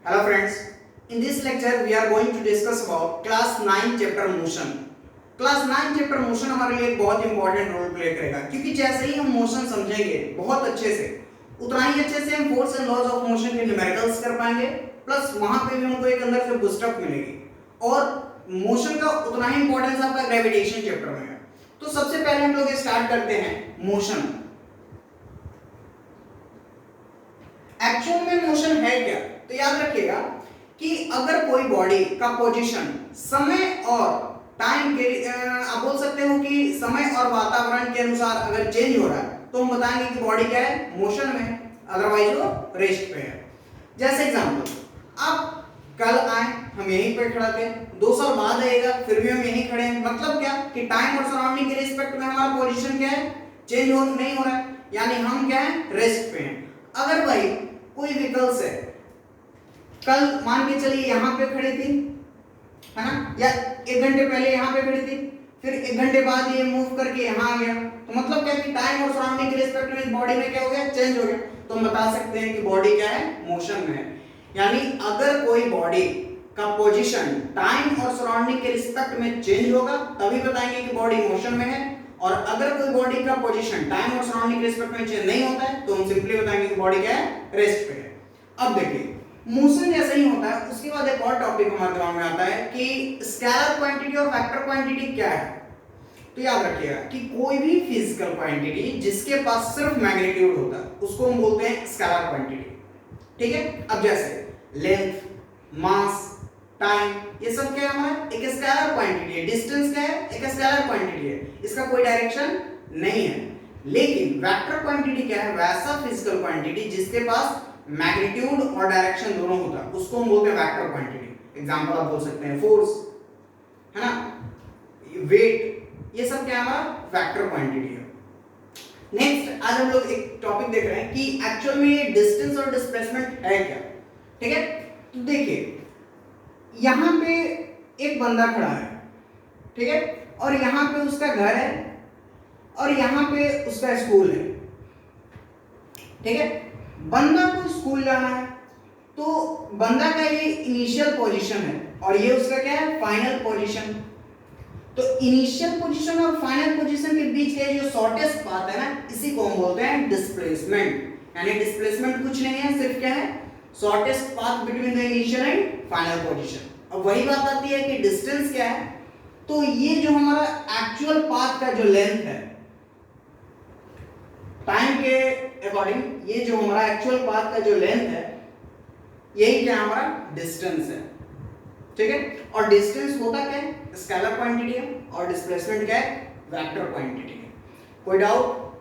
Hello friends, in this lecture we are going to discuss about class 9 chapter motion. Class 9 chapter motion हमारे लिए एक बहुत important role play करेगा क्योंकि जैसे ही हम मोशन समझेंगे बहुत अच्छे से उतना ही अच्छे से हम force and laws of motion के न्यूमेरिकल्स कर पाएंगे, प्लस वहां पे भी हमको एक अंदर से बूस्टअप मिलेगी और मोशन का उतना ही इंपॉर्टेंस आपका ग्रेविटेशन चैप्टर में है। तो सबसे पहले हम लोग स्टार्ट करते हैं मोशन। एक्चुअल में मोशन है क्या, तो याद रखिएगा कि अगर कोई बॉडी का पोजीशन समय और टाइम के आप बोल सकते हो कि समय और वातावरण के अनुसार अगर चेंज हो रहा है तो हम बताएंगे कि बॉडी क्या है, मोशन में है, अदरवाइज वो रेस्ट पे है। जैसे एग्जांपल, आप कल आए, हम यहीं पे खड़े थे, 2 साल बाद आएगा फिर भी हम यहीं खड़े हैं, मतलब क्या कि टाइम और सराउंडिंग के रिस्पेक्ट में हमारा पोजीशन क्या है, चेंज हो नहीं हो रहा है, यानी हम क्या है, रेस्ट पे हैं। अगर भाई कोई व्हीकल्स है, कल मान के चलिए यहाँ पे खड़ी थी, है ना, या 1 घंटे पहले यहाँ पे खड़ी थी, फिर 1 घंटे बाद ये मूव करके यहाँ आ गया, तो मतलब क्या कि टाइम और सराउंडिंग के रिस्पेक्ट में बॉडी में क्या हो गया, चेंज हो गया। तो हम बता सकते हैं कि बॉडी क्या है, मोशन में है। यानी अगर कोई बॉडी का पोजीशन टाइम और सराउंडिंग के रिस्पेक्ट में चेंज होगा तभी बताएंगे कि बॉडी मोशन में है, और अगर कोई बॉडी का पोजीशन टाइम और सराउंडिंग के रिस्पेक्ट में चेंज नहीं होता है तो हम सिंपली बताएंगे कि बॉडी क्या है, रेस्ट पे है। अब देखिए मोशन जैसा ही होता है उसके बाद एक और टॉपिक हमारे दिमाग में आता है कि स्केलर क्वांटिटी और वेक्टर क्वांटिटी क्या है। तो याद रखिएगा कि कोई भी फिजिकल क्वांटिटी जिसके पास सिर्फ मैग्नीट्यूड होता है उसको हम बोलते हैं स्केलर क्वांटिटी, ठीक है। अब जैसे लेंथ, मास, टाइम, ये सब क्या है, हमारा एक स्केलर क्वांटिटी है। डिस्टेंस क्या है, एक स्केलर क्वांटिटी है, इसका कोई डायरेक्शन नहीं है। लेकिन वेक्टर क्वांटिटी क्या है, वैसा फिजिकल क्वांटिटी जिसके पास मैग्नीट्यूड और डायरेक्शन दोनों होता है उसको हम बोलते हैं वेक्टर क्वांटिटी। एग्जांपल आप बोल सकते हैं फोर्स, है ना, वेट, ये सब क्या है, हमारा वेक्टर क्वांटिटी है। नेक्स्ट आज हम लोग एक टॉपिक देख रहे हैं कि एक्चुअल में ये डिस्टेंस और डिस्प्लेसमेंट है क्या, ठीक है। तो देखिए यहां पे एक बंदा खड़ा है, ठीक है, और यहां पे उसका घर है और यहां पे उसका स्कूल है, ठीक है। बंदा को स्कूल जाना है तो बंदा का ये इनिशियल पोजीशन है और ये उसका क्या है, फाइनल पोजीशन। तो इनिशियल पोजीशन और फाइनल पोजीशन के बीच का जो शॉर्टेस्ट पाथ है ना, इसी को हम बोलते हैं डिस्प्लेसमेंट। यानी डिस्प्लेसमेंट कुछ नहीं है, सिर्फ क्या है, shortest path between the initial and final position. अब वही बात आती है कि डिस्टेंस क्या है, तो ये जो हमारा एक्चुअल पाथ का जो लेंथ है टाइम के अकॉर्डिंग, ये जो हमारा एक्चुअल पाथ का जो लेंथ है यही क्या हमारा डिस्टेंस है, ठीक है। और डिस्टेंस होता क्या है, स्केलर क्वांटिटी है, और डिस्प्लेसमेंट क्या है, वेक्टर क्वांटिटी है। कोई डाउट,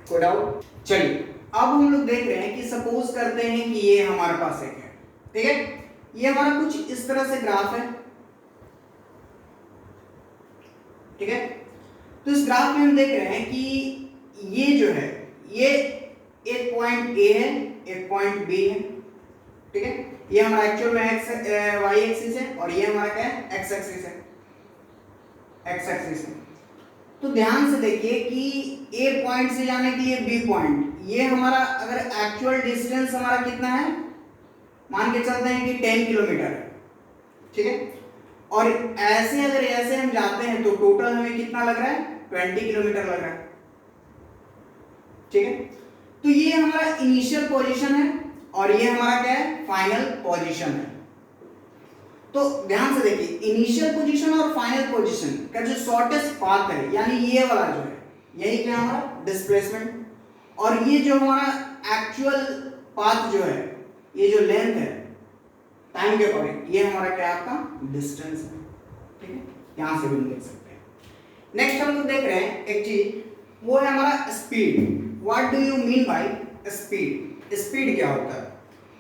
कोई डाउट? चलिए अब हम लोग देख रहे हैं कि सपोज करते हैं कि ये हमारे पास एक है, ठीक है, ये हमारा कुछ इस तरह से ग्राफ है, ठीक है। तो इस ग्राफ में हम देख रहे हैं कि ये जो है, ये एक पॉइंट ए है, एक पॉइंट बी है, ठीक है। ये हमारा एक्चुअल में एक्स वाई एक्सिस है और ये हमारा क्या है, एक्स एक्सिस है, एक्स एक्सिस है। तो ध्यान से देखिए कि ए पॉइंट से जाने के लिए बी पॉइंट, ये हमारा अगर एक्चुअल डिस्टेंस हमारा कितना है, मान के चलते हैं कि 10 किलोमीटर है, ठीक है। और ऐसे अगर ऐसे हम जाते हैं तो टोटल हमें कितना लग रहा है, 20 किलोमीटर लग रहा है, ठीक है। तो ये हमारा इनिशियल पोजीशन है और ये हमारा क्या है, फाइनल पोजीशन है। तो ध्यान से देखिए इनिशियल पोजीशन और फाइनल पोजीशन का जो शॉर्टेस्ट पाथ है, यानी ये वाला जो है, यही क्या हमारा डिस्प्लेसमेंट, और ये जो हमारा एक्चुअल पाथ जो है, ये जो लेंथ है टाइम के अकॉर्डिंग, ये हमारा क्या है, आपका डिस्टेंस है, ठीक है। यहां से भी हम देख सकते हैं। नेक्स्ट हम लोग देख रहे हैं एक चीज, वो है हमारा speed. What do you mean by speed? Speed क्या होता है?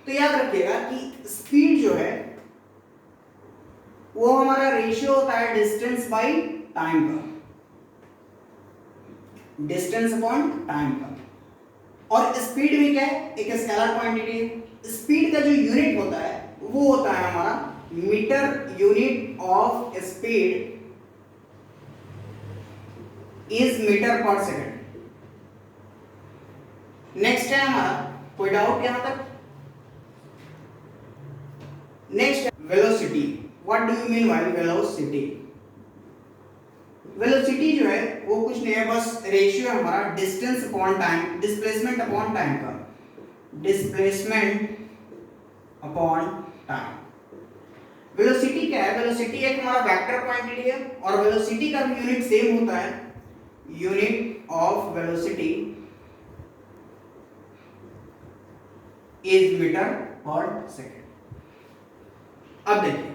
तो याद रखिएगा कि स्पीड जो है वो हमारा रेशियो होता है डिस्टेंस बाय टाइम का, डिस्टेंस अपॉन टाइम का। और स्पीड भी क्या है, एक स्केलर क्वांटिटी है। स्पीड का जो यूनिट होता है वो होता है हमारा metre unit of speed is metre per second. Next है हमारा, कोई डाउट यहां तक? Velocity, what do you mean by velocity? Velocity जो है वो कुछ नहीं है, बस रेशियो है हमारा distance upon time, displacement upon time का, डिस्प्लेसमेंट अपॉन टाइम। वेलोसिटी क्या है? वेलोसिटी एक हमारा वेक्टर क्वांटिटी है और वेलोसिटी का भी यूनिट सेम होता है, unit of velocity is metre per second. अब देखिए,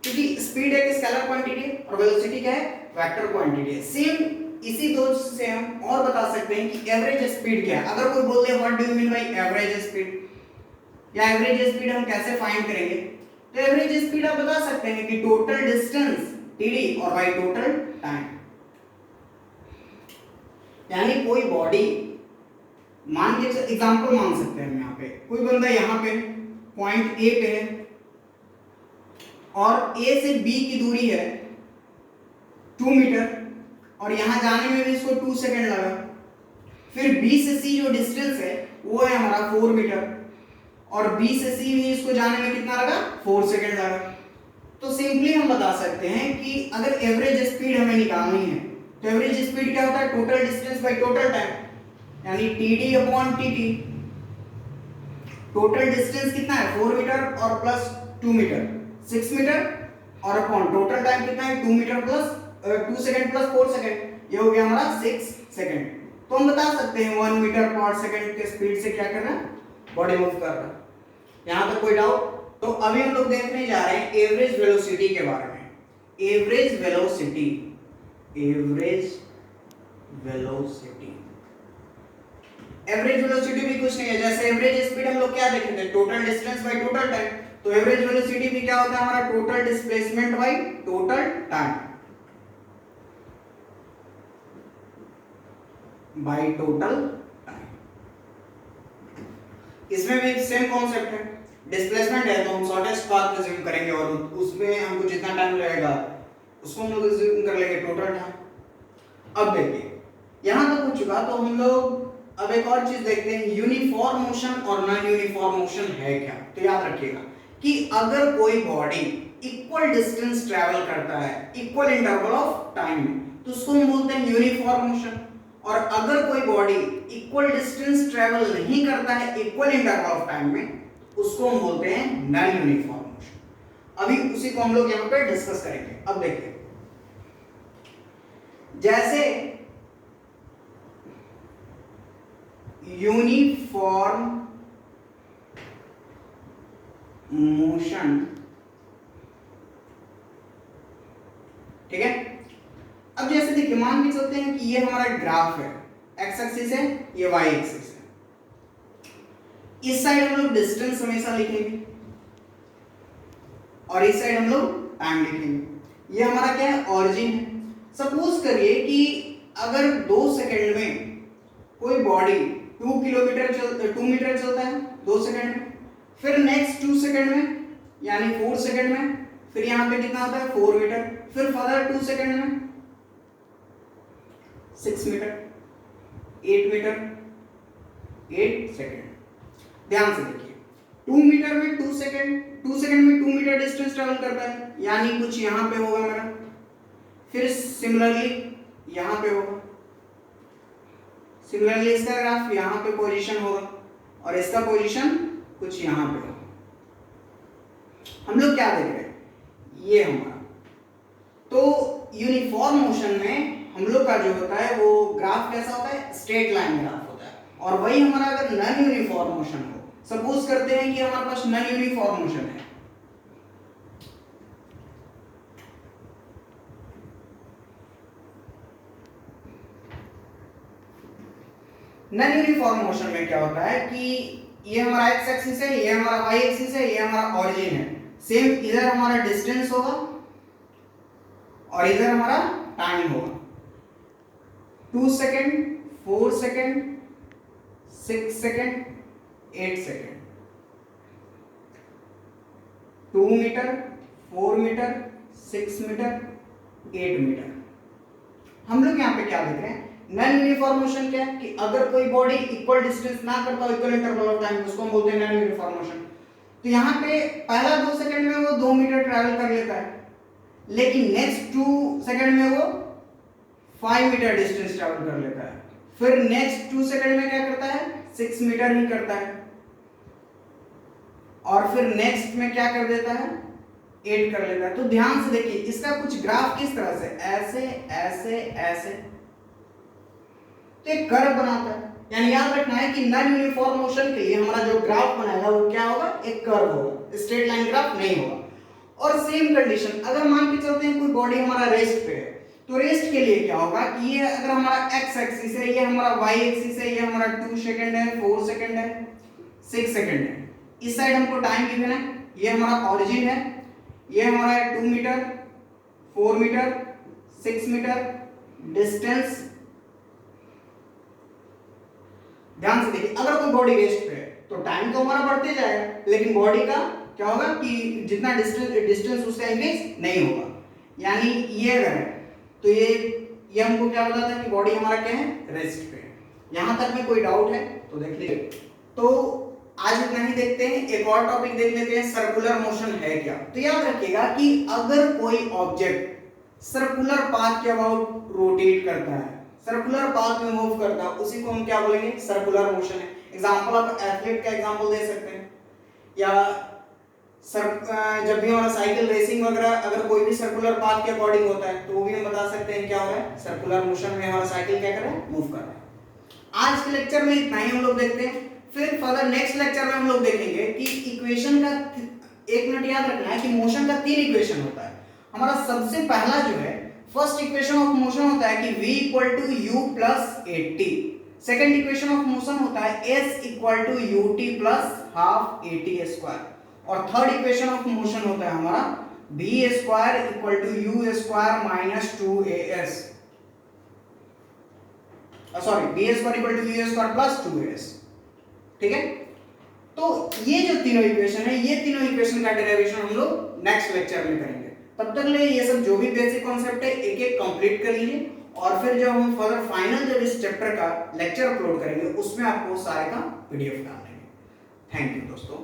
क्योंकि स्पीड एक स्केलर क्वांटिटी है और वेलोसिटी क्या है? वेक्टर क्वांटिटी है। सेम इसी दो से हम और बता सकते हैं कि एवरेज स्पीड क्या है। अगर कोई बोल दे what do you mean by average speed, या एवरेज स्पीड हम कैसे फाइंड करेंगे? तो एवरेज स्पीड आप बता सकते हैं कि टोटल डिस्टेंस टीडी और बाय टोटल टाइम। यानी कोई बॉडी, मान के एग्जांपल मान सकते हैं हम, यहाँ पे कोई बंदा यहाँ पे पॉइंट ए पे है और ए से बी की दूरी है 2 मीटर और यहाँ जाने में भी इसको 2 सेकंड लगा। फिर बी से सी जो डिस्टेंस है वो है हमारा 4 मीटर और बी से सी भी इसको जाने में कितना लगा? 4 सेकंड लगा। तो सिंपली हम बता सकते हैं कि अगर एवरेज स्पीड हमें निकालनी है तो एवरेज स्पीड क्या होता है? Total distance by total time, यानी TD upon TT. Total distance कितना है? 4 मीटर और प्लस 2 मीटर 6 मीटर और अपॉन टोटल टाइम कितना है? 2 metre plus 2 second plus 4 second, ये हो गया हमारा 6 सेकंड। तो हम बता सकते हैं 1 मीटर पर सेकंड के स्पीड से क्या करना है? बॉडी मूव कर रहा है। यहां तक कोई डाउट? तो अभी हम लोग देखने जा रहे हैं एवरेज वेलोसिटी के बारे में। Average velocity, average velocity, average velocity भी कुछ नहीं है, जैसे एवरेज स्पीड हम लोग क्या देखे थे? Total distance by total time. तो एवरेज वेलोसिटी भी क्या होता है हमारा? Total displacement bye total time, bye total time. इसमें भी सेम कॉन्सेप्ट है, डिस्प्लेसमेंट है तो हम शॉर्टेस्ट पाथ रिज्यूम करेंगे और उसमें हमको जितना टाइम लगेगा उसको हम लोग रिज्यूम कर लेंगे टोटल टाइम। अब देखिए, यहां तक हो चुका, तो हम लोग अब एक और चीज देखते हैं, यूनिफॉर्म मोशन और नॉन यूनिफॉर्म मोशन है क्या? तो याद रखिएगा कि अगर कोई बॉडी इक्वल डिस्टेंस ट्रैवल करता है इक्वल इंटरवल ऑफ टाइम में तो उसको हम बोलते हैं यूनिफॉर्म मोशन, और अगर कोई बॉडी इक्वल डिस्टेंस ट्रैवल नहीं करता है इक्वल इंटरवल ऑफ टाइम में उसको हम बोलते हैं नॉन यूनिफॉर्म मोशन। अभी उसी को हम लोग यहां पे डिस्कस करेंगे। अब देखिए, जैसे यूनिफॉर्म मोशन, ठीक है। अब जैसे देखिए, मान के चलते हैं कि ये हमारा ग्राफ है, एक्स एक्सिस है, ये वाई एक्सिस है। इस साइड हम लोग डिस्टेंस हमेशा लिखेंगे और इस साइड हम लोग टाइम लिखेंगे। ये हमारा क्या है? ऑरिजिन है। सपोज करिए कि अगर 2 सेकंड में कोई बॉडी 2 मीटर चलता है 2 सेकंड में, फिर नेक्स्ट 2 सेकंड में यानी 4 सेकंड में, फिर यहां पे कितना होता है? 4 मीटर, फिर फर्दर 2 सेकंड में 6 मीटर, 8 मीटर, 8 सेकंड। ध्यान से देखिए, 2 मीटर में 2 सेकंड, 2 सेकंड में 2 मीटर डिस्टेंस ट्रैवल करता है, यानी कुछ यहां पे होगा मेरा, फिर सिमिलरली यहां पे होगा, सिमिलरली इसका ग्राफ यहां पे पोजीशन होगा और इसका पोजीशन कुछ यहां पे होगा। हम लोग क्या देख रहे हैं? ये हमारा, तो यूनिफॉर्म मोशन में हम लोग का जो होता है वो ग्राफ कैसा होता है? स्ट्रेट लाइन ग्राफ होता है। और वही हमारा अगर नॉन यूनिफॉर्म मोशन हो, सपोज करते हैं कि हमारे पास नॉन यूनिफॉर्म मोशन है, नॉन यूनिफॉर्म मोशन में क्या होता है कि ये हमारा एक्स एक्सिस है, ये हमारा वाई एक्सिस है, ये हमारा ऑरिजिन है। सेम इधर हमारा डिस्टेंस होगा और इधर हमारा टाइम होगा। 2 second, 4 second, 6 second, 8 second, 2 metre, 4 metre, 6 metre, 8 metre. हम लोग यहाँ पे क्या देख रहे हैं? नॉन यूनिफॉर्म मोशन क्या है कि अगर कोई बॉडी इक्वल डिस्टेंस ना करता हो इक्वल इंटरवल ऑफ टाइम, उसको हम बोलते हैं नॉन यूनिफॉर्म मोशन। तो यहाँ पे पहला 2 सेकंड में वो 2 मीटर ट्रैवल कर लेता है, लेकिन नेक्स्ट 2 सेकंड में वो 5 मीटर डिस्टेंस ट्रैवल कर लेता है, फिर नेक्स्ट 2 सेकंड में क्या करता है 6 मीटर ही करता है, और फिर नेक्स्ट में क्या कर देता है 8 कर लेता है। तो ध्यान से देखिए इसका कुछ ग्राफ किस तरह से, ऐसे ऐसे ऐसे, तो एक कर्व बनाता है। यानी याद रखना है कि नॉन यूनिफॉर्म मोशन के लिए हमारा जो ग्राफ बनाएगा वो क्या होगा, एक कर्व होगा, स्ट्रेट लाइन ग्राफ नहीं होगा। और सेम कंडीशन अगर मान के चलते हैं कोई बॉडी हमारा रेस्ट पे है, तो रेस्ट के लिए क्या होगा कि ये अगर हमारा एक्स एक्सिस है, ये हमारा वाई एक्सिस है, ये हमारा 2 सेकंड है, 4 सेकंड है, 6 सेकंड है, इस साइड हमको टाइम गिवन है, ये हमारा ओरिजिन है, ये हमारा 2 मीटर, 4 मीटर, 6 मीटर डिस्टेंस। ध्यान से देखिए अगर कोई बॉडी रेस्ट पे है तो टाइम तो हमारा बढ़ते जाएगा, लेकिन बॉडी का क्या होगा कि जितना डिस्टेंस उसका इंक्रीज नहीं होगा। यानी ये अगर है तो ये हमको क्या बताता है कि बॉडी हमारा क्या है, रेस्ट पे है। यहां तक में कोई डाउट है तो देख लीजिए। तो आज इतना ही देखते हैं, एक और टॉपिक देख लेते हैं, सर्कुलर मोशन है क्या। तो याद रखिएगा कि अगर कोई ऑब्जेक्ट सर्कुलर पाथ के अबाउट रोटेट करता है, सर्कुलर पाथ में मूव करता है, उसी को हम क्या बोलेंगे, सर्कुलर मोशन है। एग्जांपल आप एथलीट का एग्जांपल दे सकते हैं, या जब भी हमारा साइकिल रेसिंग वगैरह अगर कोई भी सर्कुलर पाथ के अकॉर्डिंग होता है तो वो भी हम बता सकते हैं क्या हो रहा है, सर्कुलर मोशन में हमारा साइकिल क्या कर रहा है, मूव कर रहा है। आज के लेक्चर में इतना ही हम लोग देखते हैं, फिर फर्दर नेक्स्ट लेक्चर में हम लोग देखेंगे कि इक्वेशन का, एक मिनट याद रखना है कि मोशन का 3 इक्वेशन होता है। हमारा सबसे पहला जो है फर्स्ट इक्वेशन ऑफ मोशन होता है कि v = u + 8t। Second equation of motion होता है s = ut + ½ at²। और थर्ड इक्वेशन ऑफ मोशन होता है हमारा v² = u² - 2as, sorry v² = u² + 2as। ठीक है, तो ये जो तीनों इक्वेशन है, ये तीनों इक्वेशन का डेरिवेशन हम लोग नेक्स्ट लेक्चर में करेंगे। तब तक लिए ये सब जो भी बेसिक कॉन्सेप्ट है एक एक कंप्लीट कर लीजिए, और फिर जब हम फर्दर फाइनल जब इस चैप्टर का लेक्चर अपलोड करेंगे उसमें आपको सारे का पीडीएफ डाल देंगे। थैंक यू दोस्तों।